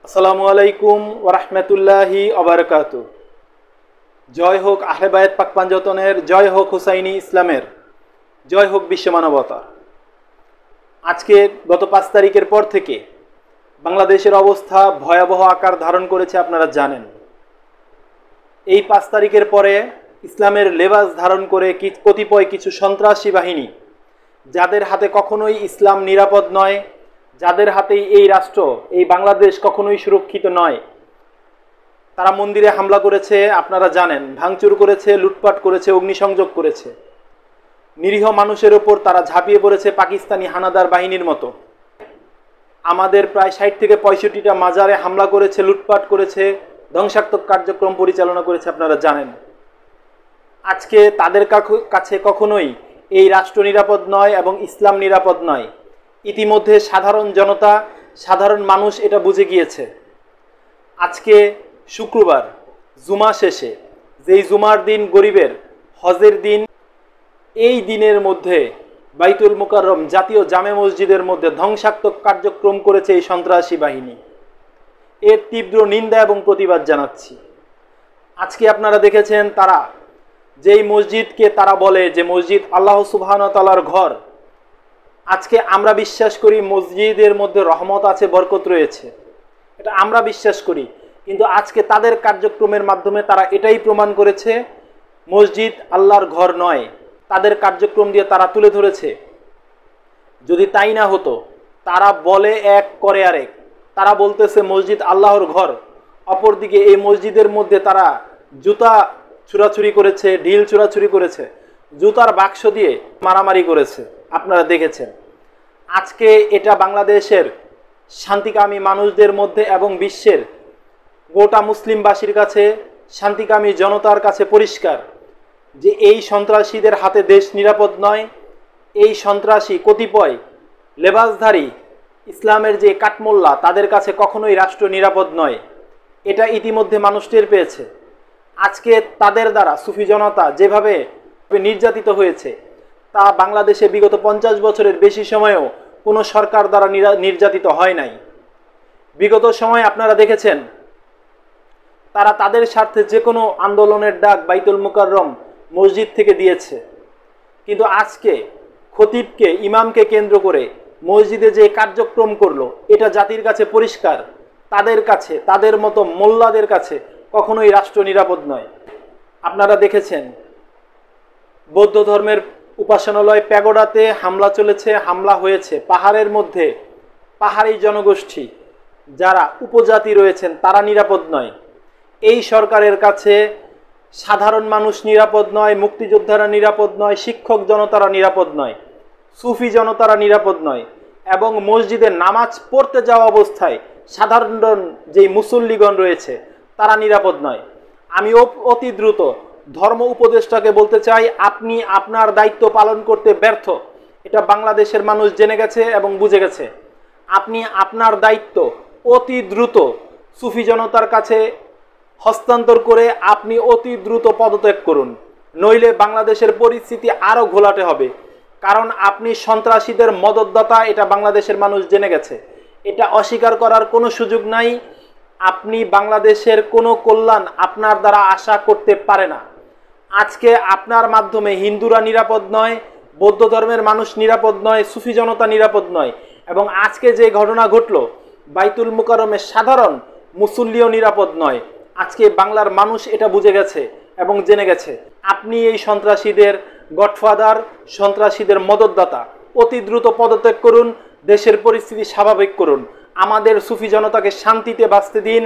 আসসালামু আলাইকুম ওয়া রাহমাতুল্লাহি ওয়া বারাকাতুহু। জয় হোক আহলে বায়াত পাক পাঞ্জতনের, জয় হোক হুসাইনি ইসলামের, জয় হোক বিশ্ব মানবতার। আজকে গত 5 তারিখের পর থেকে বাংলাদেশের অবস্থা ভয়াবহ আকার ধারণ করেছে, আপনারা জানেন। এই 5 তারিখের পরে ইসলামের লেবাস ধারণ করে কতিপয় কিছু সন্ত্রাসী বাহিনী, যাদের হাতে কখনোই ইসলাম নিরাপদ নয়, যাদের হাতেই এই রাষ্ট্র, এই বাংলাদেশ কখনোই সুরক্ষিত নয়, তারা মন্দিরে হামলা করেছে, আপনারা জানেন, ভাঙচুর করেছে, লুটপাট করেছে, অগ্নিসংযোগ করেছে। নিরীহ মানুষের ওপর তারা ঝাঁপিয়ে পড়েছে পাকিস্তানি হানাদার বাহিনীর মতো। আমাদের প্রায় 60 থেকে 65টা মাজারে হামলা করেছে, লুটপাট করেছে, ধ্বংসাত্মক কার্যক্রম পরিচালনা করেছে, আপনারা জানেন। আজকে তাদের কাছে কখনোই এই রাষ্ট্র নিরাপদ নয় এবং ইসলাম নিরাপদ নয়। ইতিমধ্যে সাধারণ জনতা, সাধারণ মানুষ এটা বুঝে গিয়েছে। আজকে শুক্রবার, জুমা শেষে, যেই জুমার দিন গরিবের হজের দিন, এই দিনের মধ্যে বাইতুল মুকাররম জাতীয় জামে মসজিদের মধ্যে ধ্বংসাত্মক কার্যক্রম করেছে এই সন্ত্রাসী বাহিনী। এর তীব্র নিন্দা এবং প্রতিবাদ জানাচ্ছি। আজকে আপনারা দেখেছেন, তারা যেই মসজিদকে তারা বলে যে মসজিদ আল্লাহ সুবহানাহু ওয়া তাআলার ঘর, আজকে আমরা বিশ্বাস করি মসজিদের মধ্যে রহমত আছে, বরকত রয়েছে, এটা আমরা বিশ্বাস করি। কিন্তু আজকে তাদের কার্যক্রমের মাধ্যমে তারা এটাই প্রমাণ করেছে মসজিদ আল্লাহর ঘর নয়। তাদের কার্যক্রম দিয়ে তারা তুলে ধরেছে, যদি তাই না হতো, তারা বলে এক করে আরেক। তারা বলতেছে মসজিদ আল্লাহর ঘর, অপরদিকে এই মসজিদের মধ্যে তারা জুতা ছুরাছুরি করেছে, ঢিল ছুরাছুরি করেছে, জুতার বাক্স দিয়ে মারামারি করেছে, আপনারা দেখেছেন। আজকে এটা বাংলাদেশের শান্তিকামী মানুষদের মধ্যে এবং বিশ্বের গোটা মুসলিমবাসীর কাছে, শান্তিকামী জনতার কাছে পরিষ্কার যে এই সন্ত্রাসীদের হাতে দেশ নিরাপদ নয়। এই সন্ত্রাসী কতিপয় লেবাসধারী ইসলামের যে কাঠমোল্লা, তাদের কাছে কখনোই রাষ্ট্র নিরাপদ নয়। এটা ইতিমধ্যে মানুষ টের পেয়েছে। আজকে তাদের দ্বারা সুফি জনতা যেভাবে নির্যাতিত হয়েছে, তা বাংলাদেশে বিগত 50 বছরের বেশি সময়েও কোনো সরকার দ্বারা নির্যাতিত হয় নাই। বিগত সময়ে আপনারা দেখেছেন, তারা তাদের স্বার্থে যে কোনো আন্দোলনের ডাক বাইতুল মুকাররম মসজিদ থেকে দিয়েছে। কিন্তু আজকে খতিবকে, ইমামকে কেন্দ্র করে মসজিদে যে কার্যক্রম করলো, এটা জাতির কাছে পরিষ্কার, তাদের কাছে, তাদের মতো মোল্লাদের কাছে কখনোই রাষ্ট্র নিরাপদ নয়। আপনারা দেখেছেন, বৌদ্ধ ধর্মের উপাসনালয় প্যাগোডাতে হামলা চলেছে, হামলা হয়েছে। পাহাড়ের মধ্যে পাহাড়ি জনগোষ্ঠী যারা উপজাতি রয়েছেন, তারা নিরাপদ নয়। এই সরকারের কাছে সাধারণ মানুষ নিরাপদ নয়, মুক্তিযোদ্ধারা নিরাপদ নয়, শিক্ষক জনতারা নিরাপদ নয়, সুফি জনতারা নিরাপদ নয়, এবং মসজিদে নামাজ পড়তে যাওয়া অবস্থায় সাধারণ যেই মুসল্লিগণ রয়েছে, তারা নিরাপদ নয়। আমি অতি দ্রুত ধর্ম উপদেষ্টাকে বলতে চাই, আপনি আপনার দায়িত্ব পালন করতে ব্যর্থ। এটা বাংলাদেশের মানুষ জেনে গেছে এবং বুঝে গেছে। আপনি আপনার দায়িত্ব অতি দ্রুত সুফি জনতার কাছে হস্তান্তর করে আপনি অতি দ্রুত পদত্যাগ করুন, নইলে বাংলাদেশের পরিস্থিতি আরও ঘোলাটে হবে। কারণ আপনি সন্ত্রাসীদের মদতদাতা, এটা বাংলাদেশের মানুষ জেনে গেছে। এটা অস্বীকার করার কোনো সুযোগ নাই। আপনি বাংলাদেশের কোনো কল্যাণ আপনার দ্বারা আশা করতে পারে না। আজকে আপনার মাধ্যমে হিন্দুরা নিরাপদ নয়, বৌদ্ধ ধর্মের মানুষ নিরাপদ নয়, সুফি জনতা নিরাপদ নয়, এবং আজকে যে ঘটনা ঘটলো বাইতুল মুকাররমের সাধারণ মুসল্লিও নিরাপদ নয়। আজকে বাংলার মানুষ এটা বুঝে গেছে এবং জেনে গেছে। আপনি এই সন্ত্রাসীদের গডফাদার, সন্ত্রাসীদের মদতদাতা। অতি দ্রুত পদত্যাগ করুন, দেশের পরিস্থিতি স্বাভাবিক করুন, আমাদের সুফি জনতাকে শান্তিতে বাঁচতে দিন।